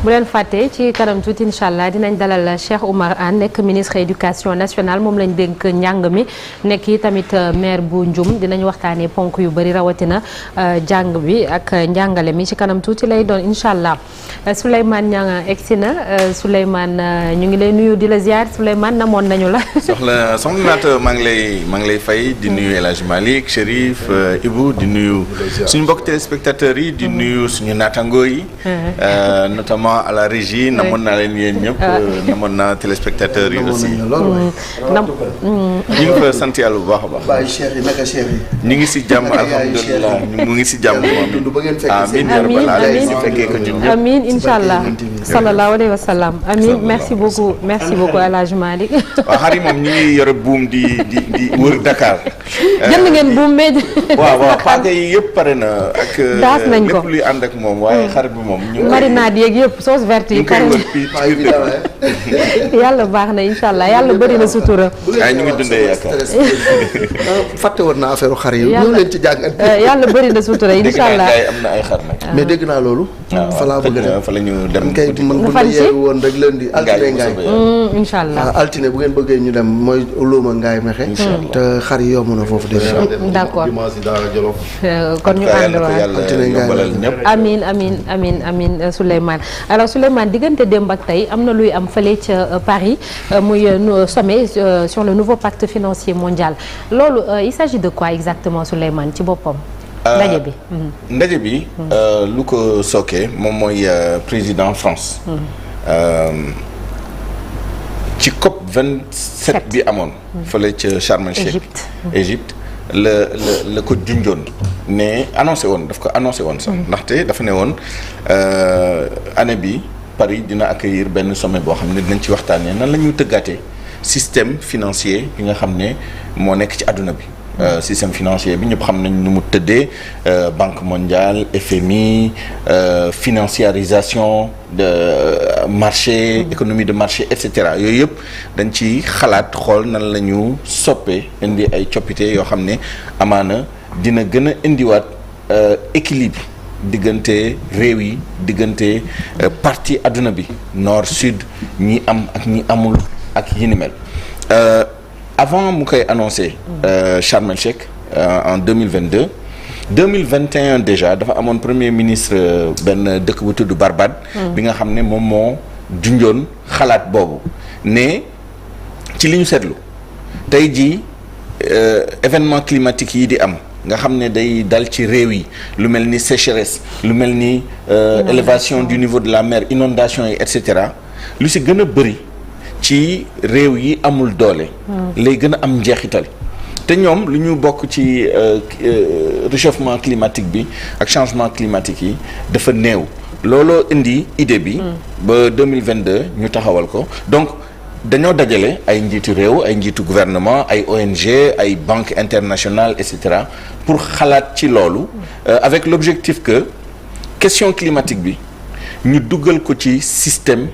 bu leen fàtte ci kanam tuuti incha allah dinañ dalal Cheikh Oumar Anne nekk ministre éducation nationale moom lañ dénk njàng mi nekk yi tamit maire bu Ndioum dinañ waxtaanee ponk yu bëri rawatina jàng bi ak njàngale mi ci kanam tuuti lay doon incha allah Souleymane Niang egsi na Souleymane ñu ngi lay nuyu di la ziar Souleymane namoon nañu la. soxna naata maa ngi lay fay di nuyu El Hadj Malick Chérif Ibou di nuyu suñu mbokk téléspectateurs yi di nuyu suñu naataangoo yi. notamment à la régie namoon naa leen yéen ñëpp namoon naa téléspectateurs yi aussi. ñu ngi fa sant yàlla bu baax a baax. Baye Cheikh yi naka Cheikh yi. ñu ngi si jàmm alhamdulilah mu ngi si jàmm moom. amiin incha allah sallallahu alayhi wa sallam amiin merci beaucoup El Hadj Malick. waaw xar yi moom ñu ngi yore buum di wër Dakar. jënd ngeen buum mais. waaw paaka yi yëpp pare na ak. daas nañ ko lépp luy ànd ak moom waaye xar bi moom. ñu marinade yeeg yëpp sauce verte yi pare na yàlla baax na incha allah yàlla bëri na sutura. ay ñu ngi dundee yaakaar. fàtte woon naa affaire xar yi. ñu leen ci jàngat. yàlla bëri na sutura incha allah am na ay xar nag. mais dégg naa loolu. fa laa bëgg a dem fa la ñu dem. kay man bu ma yeewu woon rek lundi altine ngaay. incha allah altine bu ngeen bëggee ñu dem mooy luuma ngaay mexe. te xar yi yomb na foofu déjà. d'accord kon ñu ànd waat amiin Souleymane alors Souleymane diggante démb ak tey am na luy am fële ca Paris muy sommet sur le nouveau pacte financier mondial loolu il s'agit de quoi exactement Souleymane ci boppam. ndaje bi lu ko sookee moom mooy président France. ci COP 27 bi amoon. fële ca Sharm el Cheikh Égypte. la ko junjoon ne annoncé woon daf ko annoncé woon sax ndaxte dafa ne woon année bi Paris dina accueillir benn sommet boo xam ne dinañ ci waxtaanee nan la ñu tëggaatee système financier bi nga xam ne moo nekk ci àdduna bi. Système financier bi ñëpp xam nañ nu mu tëddee Banque mondiale FMI financiarisation de marché économie de marché et cetera yooyu yëpp dañ ci xalaat xool nan la ñu soppee indi ay coppite yoo xam ne amaana dina gën a indiwaat équilibre diggante réew yi diggante partie adduna bi nord sud ñi am ak ñi amul ak yi ni mel. Avant mu koy annoncé Sharm el Cheikh en 2022 2021 déjà dafa amoon premier ministre benn dëkk bu tudd Barbade bi nga xam ne moom moo junjoon xalaat boobu ne ci li ñu seetlu tey jii événement climatique yi di am nga xam ne day dal ci réew yi lu mel ni sécheresse lu mel ni élévation du niveau de la mer inondation yi et cetera lu si gën a bëri ci réew yi amul doole lay gën a am njeexital te ñoom lu ñu bokk ci réchauffement climatique bi ak changement climatique yi dafa néew looloo indi idée bi ba 2022 ñu taxawal ko donc dañoo dajale ay njiitu réew ay njiitu gouvernement ay ONG ay banque internationale et cetera pour xalaat ci loolu avec l'objectif que question climatique bi ñu duggal ko ci système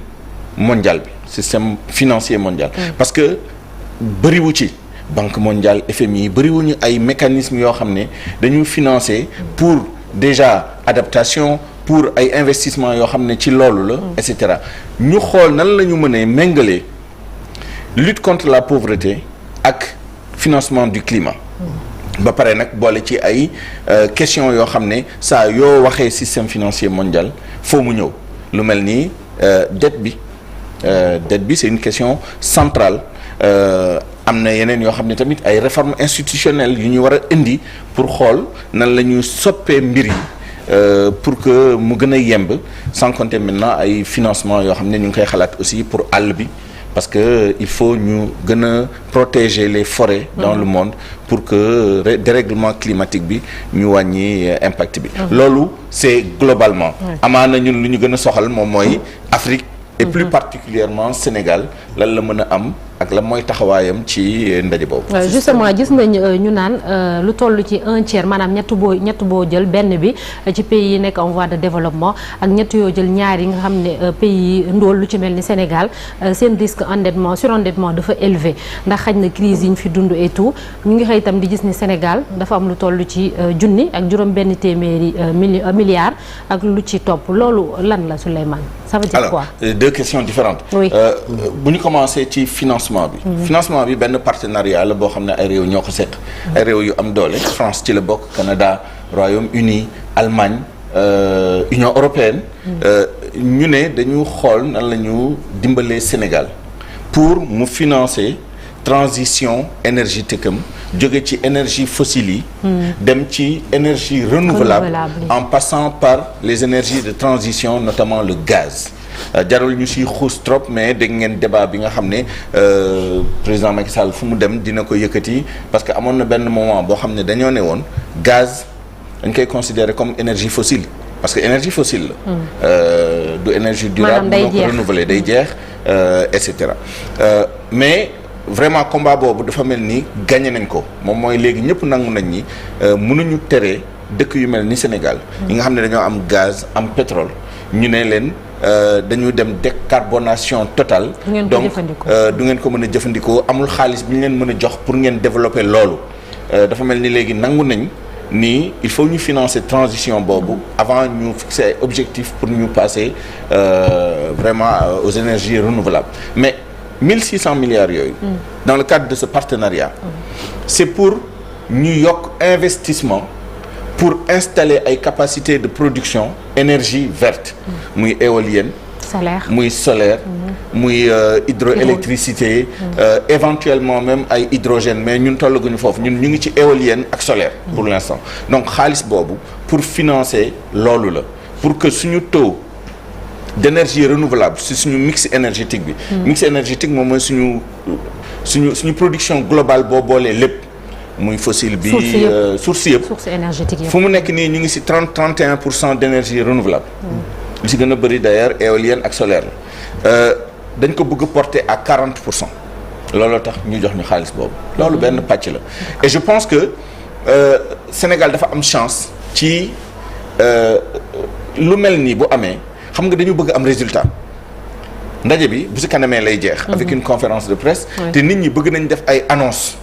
mondial bi système financier mondial parce que bëriwu ci banque mondiale FMI bëriwuñu ay mécanismes yoo xam ne dañu financer pour déjà adaptation pour ay investissements yoo xam ne ci loolu la et cetera ñu xool nan la ñu mënee méngalee lutte contre la pauvreté ak financement du climat ba pare nag boole ci ay questions yoo xam ne saa yoo waxee système financier mondial foo mu ñëw lu mel ni dette bi c'est une question centrale am na yeneen yoo xam ne tamit ay réformes institutionnelles yu ñu war a indi pour xool nan la ñu soppee mbir yi pour que mu gën a yemb sans compter maintenant ay financement yoo xam ne ñu ngi koy xalaat aussi pour àll bi parce que il faut ñu gën a protéger les forêts dans le monde pour que dérèglement climatique bi ñu wàññi impact bi loolu c'est globalement amaana ñun lu ñu gën a soxal moom mooy Afrique et plus particulièrement Sénégal lan la mën a am ak la mooy taxawaayam ci ndaje boobu. justement gis nañ ñu naan lu toll ci 1/3 maanaam ñett boo jël benn bi ci pays yi nekk en voie de développement ak ñett yoo jël ñaar yi nga xam ne pays yi ndóol lu ci mel ni Sénégal seen risque endettement surendettement dafa élevé ndax xaj na crise yi ñu fi dund et tout ñu ngi xëy itam di gis ni Sénégal dafa am lu toll ci junni ak juróom benn téeméeri milliards ak lu ci topp loolu lan la Souleymane ça veut dire quoi? Alors deux questions différentes. Oui. Bu ñu commencé ci financement bi. Financement bi benn partenariat la boo xam ne ay réew ñoo ko seq. ay réew yu am doole France ci la bokk Canada Royaume-Uni Allemagne Union européenne. ñu ne dañu xool nan la ñu dimbalee Sénégal pour mu financer transition énergétique am jóge ci énergie fossile yi. dem ci énergie renouvelable en passant par les énergies de transition notamment le gaz. jarul ñu siy xuus trop mais dégg ngeen débat bi nga xam ne président Macky Sall fu mu dem dina ko yëkkati parce que amoon na benn moment boo xam ne dañoo ne woon gaz dañ koy considérer comme énergie fossile parce que énergie fossile la. du énergie durable donc renouvelée day jeex et cetera mais vraiment combat boobu dafa mel ni gagné nañ ko moom mooy léegi ñëpp nangu nañ ni mënuñu tere dëkk yu mel ni Sénégal. yi nga xam ne dañoo am gaz am pétrole ñu ne leen. dañu dem décarbonation totale. donc du ngeen ko mën a jëfandikoo amul xaalis bi ñu leen mën a jox pour ngeen développer loolu dafa mel ni léegi nangu nañ ni il faut ñu financer transition boobu avant ñu fixer ay objectifs pour ñu passer vraiment aux énergies renouvelables mais 1600 milliards yooyu. dans le cadre de ce partenariat. c'est pour ñu yokk investissement. pour installer ay capacités de production énergie verte muy éolienne muy solaire muy hydroélectricité éventuellement même ay hydrogène mais ñun tollaguñu foofu ñun ñu ngi ci éolienne ak solaire pour l'instant donc xaalis boobu pour financer loolu la pour que suñu taux d'énergie renouvelable si suñu mix énergétique bi mix énergétique moom mooy suñu production globale boo boolee lépp muy fossile bi source yëpp source énergétique yëpp fu mu nekk nii ñu ngi ci 31% d'énergie renouvelable li ci gën a bëri d'ailleurs éolienne ak solaire la dañ ko bëgg porter à 40% looloo tax ñu jox ñu xaalis boobu loolu benn pàcc la et je pense que Sénégal dafa am chance ci lu mel nii bu amee xam nga dañu bëgg am résultat ndaje bi bu ci kanamee lay jeex avec une conférence de presse te nit ñi bëgg nañ def ay annonces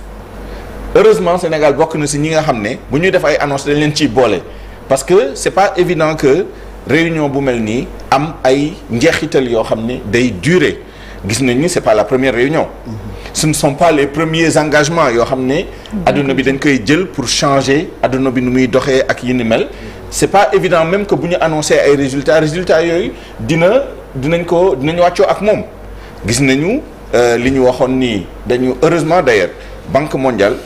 heureusement Sénégal bokk na ci ñi nga xam ne bu ñuy def ay annonces dañ leen ciy boole parce que c'est pas évident que réunion bu mel nii am ay njeexital yoo xam ne day durer gis nañ ni c'est pas la première réunion ce ne sont pas les premiers engagements yoo xam ne adduna bi dañ koy jël pour changer adduna bi nu muy doxee ak yi ni mel c'est pas évident même que bu ñu annoncer ay résultats yooyu dinañ wàccoo ak moom gis nañu li ñu waxoon nii dañu heureusement d'ailleurs Banque mondiale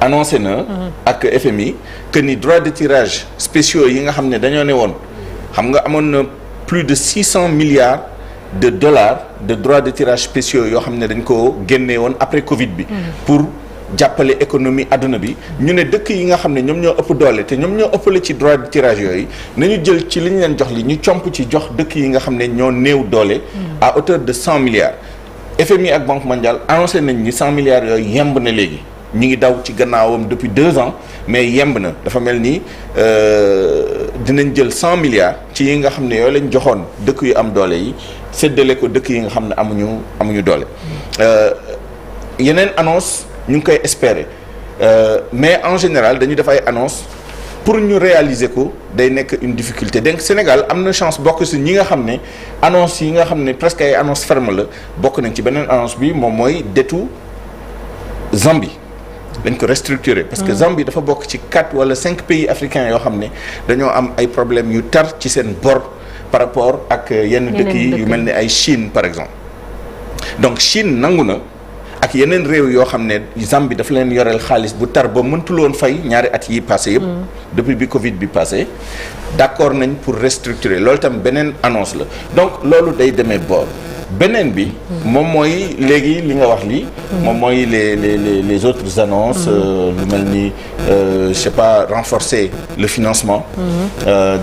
annoncé na ak FMI que ni droits de tirage spéciaux yi nga xam ne dañoo ne woon xam nga amoon na plus de 600 milliards de dollars de droits de tirage spéciaux yoo xam ne dañ ko génnee woon après Covid bi pour jàppale économie adduna bi ñu ne dëkk yi nga xam ne ñoom ñoo ëpp doole te ñoom ñoo ëppale ci droit de tirage yooyu nañu jël ci li ñu leen jox li ñu comp ci jox dëkk yi nga xam ne ñoo néew doole à hauteur de 100 milliards FMI ak Banque mondiale annoncé nañ ni 100 milliards yooyu yemb na léegi ñu ngi daw ci gannaawam depuis 2 ans mais yemb na dafa mel ni dinañ jël 100 milliards ci yi nga xam ne yooyu lañ joxoon dëkk yu am doole yi séddale ko dëkk yi nga xam ne amuñu doole yeneen annonce ñu ngi koy espérer mais en général dañuy def ay annonce pour ñu réaliser ko day nekk une difficulté donc Sénégal am na chance bokk ci ñi nga xam ne annonce yi nga xam ne presque ay annonce ferme la bokk nañ ci beneen annonce bi moom mooy dettu Zambie dañ ko restructurer parce que Zambie dafa bokk ci 4 wala 5 pays africains yoo xam ne dañoo am ay problèmes yu tar ci seen bor par rapport ak yenn dëkk yi yu mel ni ay Chine par exemple donc Chine nangu na ak yeneen réew yoo xam ne Zambie dafa leen yoreel xaalis bu tar ba mëntuloon fay ñaari at yi passé yëpp depuis bi Covid bi passé d'accord nañ pour restructurer loolu tam beneen annonce la donc loolu day demee boor beneen bi moom mooy léegi li nga wax lii moom mooy les autres annonces lu mel ni je sais pas renforcer le financement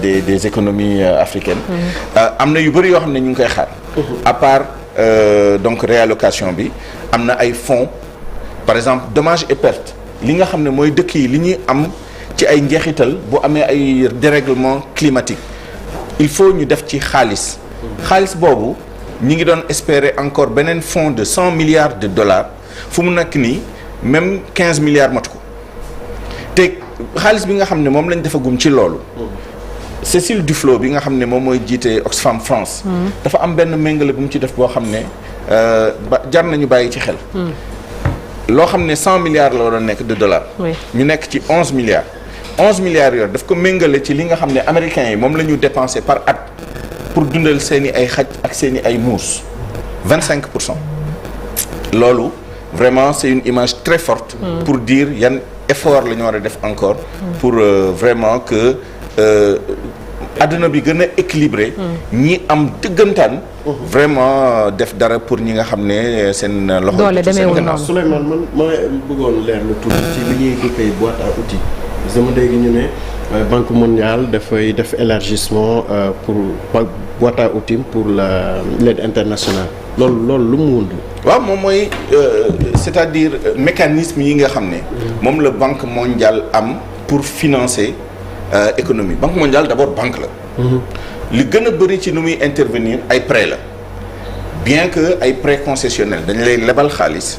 des économies africaines am na yu bëri yoo xam ne ñu ngi koy xaar à part donc réallocation bi am na ay fonds par exemple dommages et pertes li nga xam ne mooy dëkk yi li ñuy am ci ay njeexital bu amee ay dérèglement climatique il faut ñu def ci xaalis boobu ñi ngi doon espérer encore beneen fonds de 100 milliards de dollars fu mu nekk nii même 15 milliards matu ko te xaalis bi nga xam ne moom lañ defagum ci loolu Cécile Duflot bi nga xam ne moom mooy jiite Oxfam France dafa am benn méngale bu mu ci def boo xam ne jar nañu bàyyi ci xel loo xam ne 100 milliards la waroon nekk de dollars ñu nekk ci 11 milliards 11 milliards yooyu daf ko méngale ci li nga xam ne américains yi moom la ñu dépensé par at pour dundal seeni ay xaj ak seeni ay muus 25%. loolu vraiment c'est une image très forte pour dire yan effort la ñu war a def encore pour vraiment que adduna bi gën a équilibré ñi am dëggantaan vraiment def dara pour ñi nga xam ne seen loxo doole demeewul noonu. Souleymane man ma bëggoon leer lu tudd ci li ñuy duppee boîte à outils dama dégg ñu ne Banque mondiale dafay def élargissement pour boîte à outils pour l'aide internationale loolu lu mu wund. waaw moom mooy c'est-à-dire mécanisme yi nga xam ne moom la Banque mondiale am pour financer économie. Banque mondiale d'abord banque la li gën a bëri ci nu muy intervenir ay prêts la bien que ay prêts concessionnels dañu lay lebal xaalis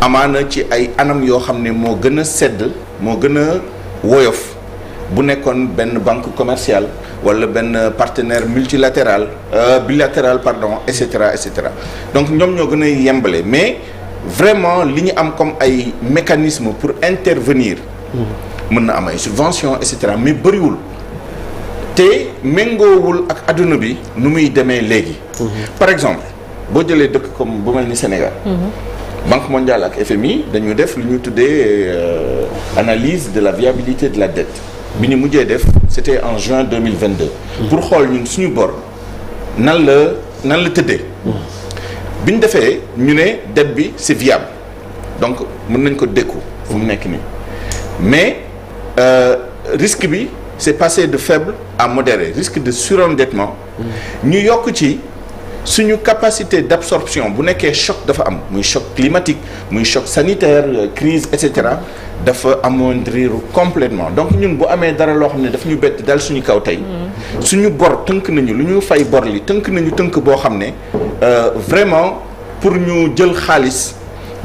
amaana ci ay anam yoo xam ne moo gën a sedd moo gën a woyof bu nekkoon benn banque commerciale wala benn partenaire multilatéral bilatéral pardon et cetera donc ñoom ñoo gën a yembale mais vraiment li ñu am comme ay mécanismes pour intervenir mën na am ay subventions et cetera mais bëriwul te méngoowul ak adduna bi nu muy demee léegi. par exemple boo jëlee dëkk comme bu mel ni Sénégal. Banque mondiale ak FMI dañu def lu ñu tuddee analyse de la viabilité de la dette bi ñu mujjee def c'était en juin 2022. pour xool ñun suñu bor nan la tëddee. bi ñu defee ñu ne dette bi c'est viable donc mën nañ ko dékku fu mu nekk nii mais risque bi c'est passé de faible à modéré risque de surendettement. ñu yokk ci. suñu capacité d'absorption bu nekkee choc dafa am muy choc climatique muy choc sanitaire crise et cetera dafa amoindrir complètement donc ñun bu amee dara loo xam ne daf ñu bett dal suñu kaw tey suñu bor tënk nañu lu ñu fay bor li tënk nañu tënk boo xam ne vraiment pour ñu jël xaalis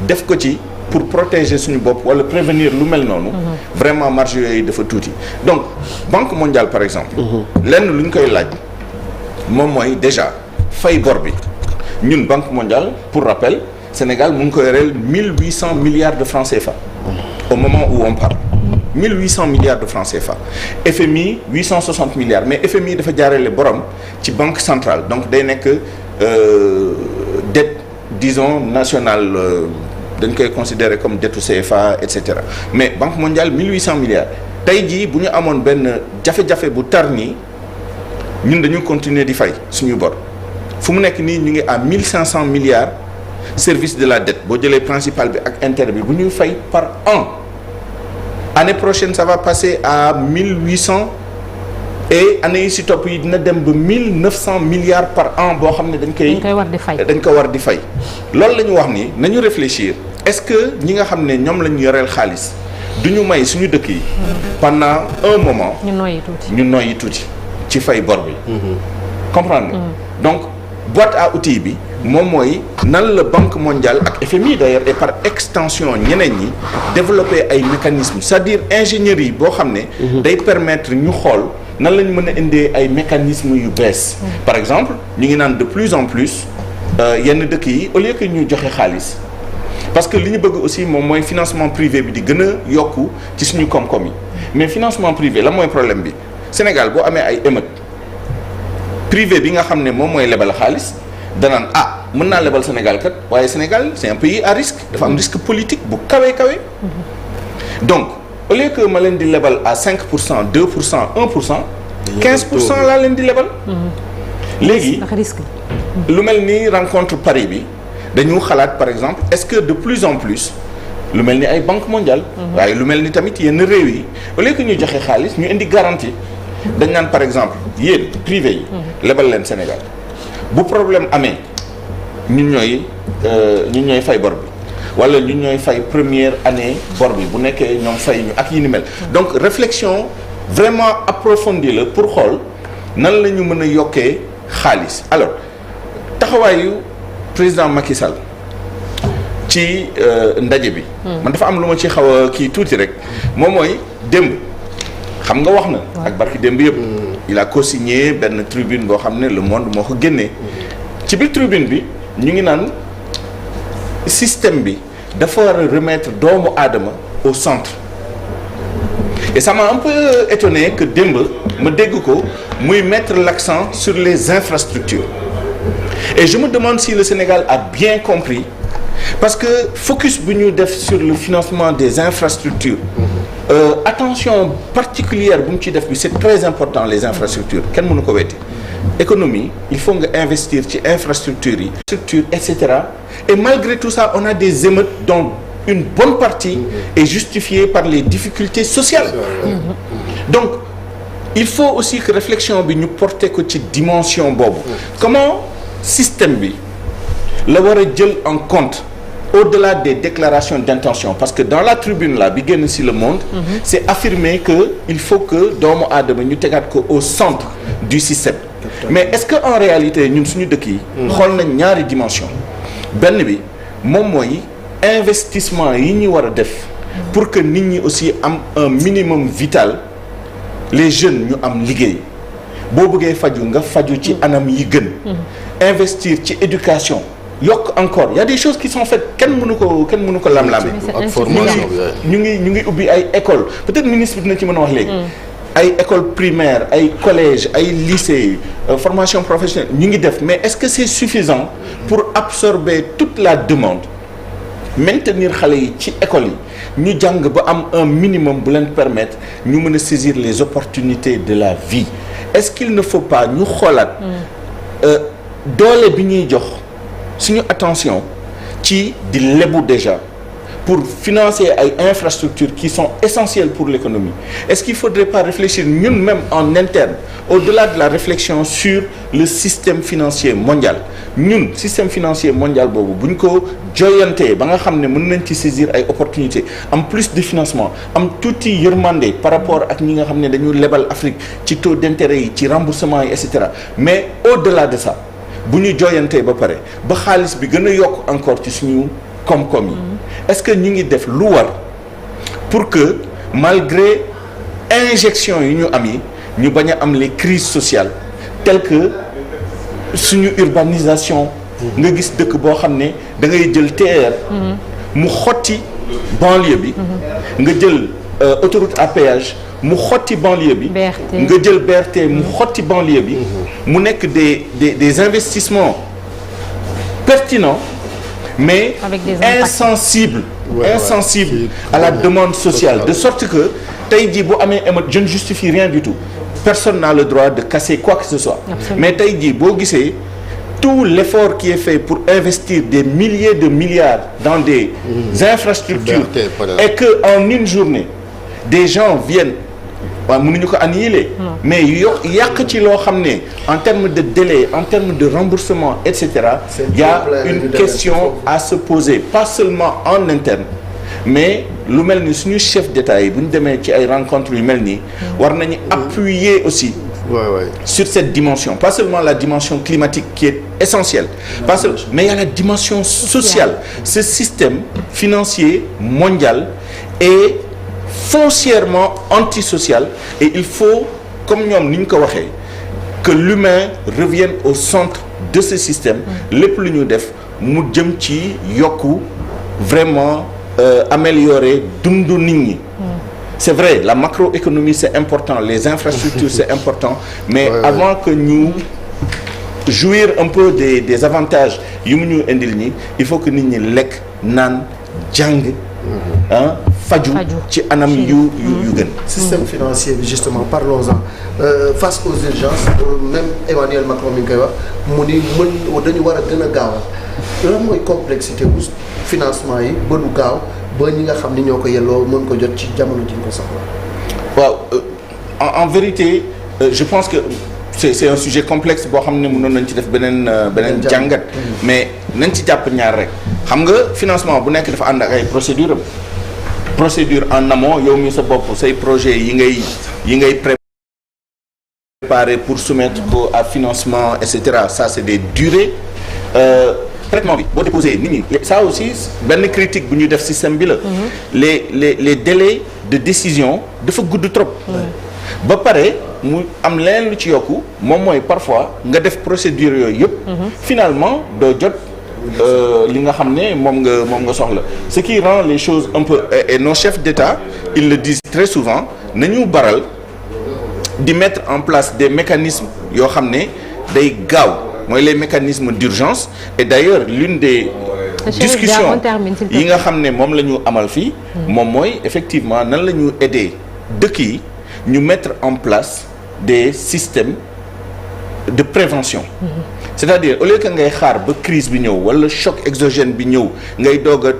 def ko ci pour protéger suñu bopp wala prévenir lu mel noonu vraiment marge yooyu dafa tuuti donc Banque mondiale par exemple lenn lu ñu koy laaj moom mooy déjà fay bor bi ñun Banque mondiale pour rappel Sénégal mu ngi koy yoreel 1800 milliards de francs CFA au moment où on parle 1800 milliards de francs CFA FMI 860 milliards mais FMI dafa jaarale borom ci banque centrale donc day nekk dette disons nationale dañ koy considérer comme dettu CFA et cetera mais Banque mondiale 1800 milliards tey jii bu ñu amoon benn jafe-jafe bu tar nii ñun dañu continuer di fay suñu bor fu mu nekk nii ñu ngi à 1500 milliards service de la dette boo jëlee principal bi ak intérêt bi bu ñuy fay par an année prochaine ça va passer à 1800 et année yi si topp yi dina dem ba 1900 milliards par an boo xam ne dañ ko war di fay loolu la ñu wax ni nañu réfléchir est-ce que ñi nga xam ne ñoom la ñu yoreel xaalis du ñu may suñu dëkk yi pendant un moment ñu noyyi tuuti ci fay bor bi comprendre donc boîte à outils bi moom mooy nan la Banque mondiale ak FMI d'ailleurs et par extension ñeneen ñi développer ay mécanismes c'est-à-dire ingénierie boo xam ne day permettre ñu xool nan la ñu mën a indee ay mécanismes yu bees par exemple ñu ngi naan de plus en plus yenn dëkk yi au lieu que ñu joxe xaalis parce que li ñu bëgg aussi moom mooy financement privé bi di gën a yokku ci suñu koom-koom yi mais financement privé la mooy problème bi Sénégal boo amee ay émeutes privé bi nga xam ne moom mooy lebal xaalis danaan mën naa lebal Sénégal kat waaye Sénégal c'est un pays à risque dafa am risque politique bu kawe donc au lieu que ma leen di lebal à 5% 2% 1% 15% laa leen di lebal léegi lu mel ni rencontre Paris bi dañu xalaat par exemple est-ce que de plus en plus lu mel ni ay Banque mondiale waaye lu mel ni tamit yenn réew yi au lieu que ñu joxe xaalis ñu indi garantie dañ naan par exemple yéen privé yi lebal leen Sénégal bu problème amee ñun ñooy fay bor bi wala ñun ñooy fay première année bor bi bu nekkee ñoom fay ñu ak yi ni mel donc réflexion vraiment approfondie la pour xool nan la ñu mën a yokkee xaalis alors taxawaayu président Macky Sall ci ndaje bi. man dafa am lu ma ci xaw a kii tuuti rek moom mooy démb xam nga wax na. ak barki démb yëpp. il a co-signé benn tribune boo xam ne Le Monde moo ko génnee. ci biir tribune bi ñu ngi naan système bi dafa war a remettre doomu aadama au centre. et ça m'a un peu étonné que démb ma dégg ko muy mettre l'accent sur les infrastructures et je me demande si le Sénégal a bien compris parce que focus bu ñu def sur le financement des infrastructures attention particulière bu mu ci def bi c'est très important les infrastructures kenn mënu ko wetti économie il faut nga investir ci infrastructures yi structures etc et malgré tout ça on a des émeutes dont une bonne partie est justifiée par les difficultés sociales donc il faut aussi que réflexion bi ñu porter ko ci dimension boobu comment système bi la war a jël en compte au-delà des déclarations d'intention parce que dans la tribune là bi génn ci Le Monde c'est affirmé que il faut que doomu aadama ñu tegaat ko au centre du système mais est-ce que en réalité ñun suñu dëkk yi xool nañ ñaari dimension benn bi moom mooy investissement yi ñu war a def pour que nit ñi aussi am un minimum vital les jeunes ñu am liggéey boo bëggee faju nga faju ci anam yi gën investir ci éducation yokk encore il y a des choses qui sont faites kenn mënu ko lam-lame ak formation ñu ngi ubbi ay école peut-être ministre bi dina ci mën a wax léegi ay école primaire ay collège ay lycée formation professionnelle ñu ngi def mais est-ce que c'est suffisant pour absorber toute la demande maintenir xale yi ci école yi ñu jàng ba am un minimum bu leen permettre ñu mën a saisir les opportunités de la vie est-ce qu'il ne faut pas ñu xoolaat doole bi ñuy jox suñu attention ci di lebu déjà pour financer ay infrastructures qui sont essentielles pour l'économie est-ce qu'il faudrait pas réfléchir ñun même en interne au-delà de la réflexion sur le système financier mondial ñun système financier mondial boobu bu ñu ko joyantee ba nga xam ne mën nañ ci saisir ay opportunités am plus de financement am tuuti yërmande par rapport ak ñi nga xam ne dañu lebal Afrique ci taux d'intérêt yi ci remboursement yi et cetera mais au-delà de ça bu ñu joyantee ba pare ba xaalis bi gën a yokk encore ci suñu koom-koom yi est-ce que ñu ngi def lu war pour que malgré injection yi ñu am yi ñu bañ a am les crises sociales telles que suñu urbanisation nga gis dëkk boo xam ne da ngay jël TER mu xotti banlieue bi nga jël autoroute à péage mu xotti banlieue bi nga jël BRT mu xotti banlieue bi mu nekk des investissements pertinents mais insensibles à la demande sociale de sorte que tey jii bu amee émeute je ne justifie rien du tout personne n'a le droit de casser quoi que ce soit mais tey jii boo gisee tout l'effort qui est fait pour investir des milliers de milliards dans des infrastructures et que en une journée des gens viennent waaw mënuñu ko annihiler mais yàq ci loo xam ne en termes de délai en termes de remboursement et cetera il y a une question à se poser pas seulement en interne mais lu mel ni suñu chef d'État yi bu ñu demee ci ay rencontres yu mel nii war nañu appuyer aussi sur cette dimension pas seulement la dimension climatique qui est essentielle pas seulement mais il y a la dimension sociale ce système financier mondial est foncièrement antisocial et il faut comme ñoom ni ñu ko waxee que l'humain revienne au centre de ce système lépp lu ñu def mu jëm ci yokku vraiment améliorer dundu nit ñi c'est vrai la macroéconomie c'est important les infrastructures c'est important mais avant que ñu jouir un peu des avantages yu mu ñu indil ñi il faut que nit ñi lekk naan jàng faju ci anam yu gën. système financier bi justement parlons-en face aux urgences même Emmanuel Macron mi ngi koy wax mu ni dañu war a gën a gaawal lan mooy complexité bu financement yi ba du gaaw ba ñi nga xam ni ñoo ko yelloo mën ko jot ci jamono ji ñu ko soxla. waaw en vérité je pense que c'est un sujet complexe boo xam ne mënoon nañ ci def beneen jàngat mais nañ ci jàpp ñaar rek xam nga financement bu nekk dafa ànd ak ay procédure en amont yow mi sa bopp say projet yi ngay préparer pour soumettre ko à financement et cetera ça c'est des durées traitement bi boo déposé nit ñi ça aussi benn critique bu ñuy def système bi la les délais de décision dafa gudd trop ba pare mu am leneen lu ci yokku moom mooy parfois nga def procédure yooyu yëpp finalement doo jot li nga xam ne moom nga soxla ce qui rend les choses un peu et nos chefs d'État ils le disent très souvent nañu baral di mettre en place des mécanismes yoo xam ne day gaaw mooy les mécanismes d'urgence et d'ailleurs l'une des discussions yi nga xam ne moom la ñu amal fii moom mooy effectivement nan la ñu aider dëkk yi ñu mettre en place des systèmes de prévention c'est-à-dire au lieu que ngay xaar ba crise bi ñëw wala choc exogène bi ñëw ngay doog a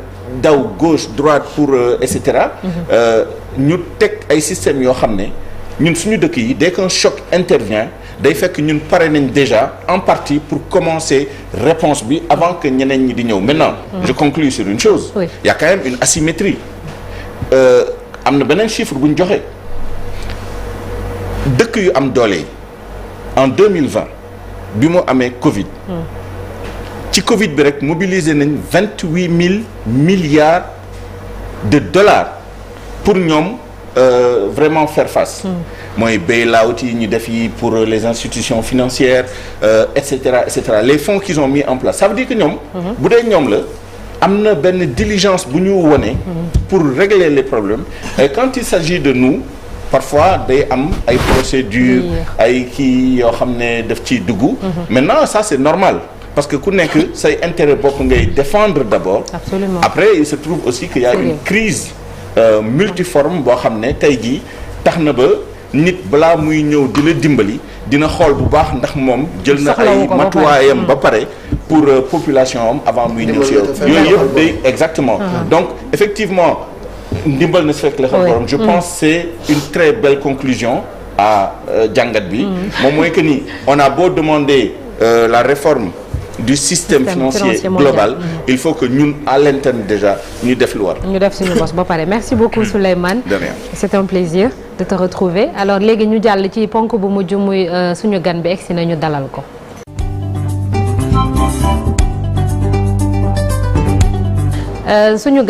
daw gauche droite pour et cetera ñu teg ay systèmes yoo xam ne ñun suñu dëkk yi dès qu'un choc intervient day fekk ñun pare nañ déjà en partie pour commencer réponse bi avant que ñeneen ñi di ñëw maintenant je conclue sur une chose il y a quand même une asymétrie am na beneen chiffre bu ñu joxe dëkk yu am doole yi en 2020 bi mu amee Covid ci Covid bi rek mobiliser nañ 28 000 milliards de dollars pour ñoom vraiment faire face mooy bail-out yi ñu def yi pour les institutions financières et cetera les fonds qu'ils ont mis en place ça veut dire que ñoom bu dee ñoom la am na benn diligence bu ñu wone pour régler les problèmes et quand il s'agit de nous parfois day am ay procédures ay kii yoo xam ne daf ciy dugg maintenant ça c'est normal parce que ku nekk say intérêt bopp ngay défendre d'abord. Absolument. Après il se trouve aussi qu'il y a une crise multiforme boo xam ne tey jii tax na ba nit balaa muy ñëw di la dimbali dina xool bu baax ndax moom jël na ay matuwaayam ba pare pour population am avant muy ñëw si yow yooyu yëpp day exactement donc effectivement ndimbal na si fekk la xam borom je pense c'est une très belle conclusion à jàngat bi moom mooy que ni on a beau demander la réforme du système financier global il faut que ñun à l'interne déjà ñu def lu war ñu def suñu bos ba pare merci beaucoup Souleymane c'est un plaisir de te retrouver alors léegi ñu jàll ci ponk bu mujj muy suñu gan bi egsi nañu dalal ko suñu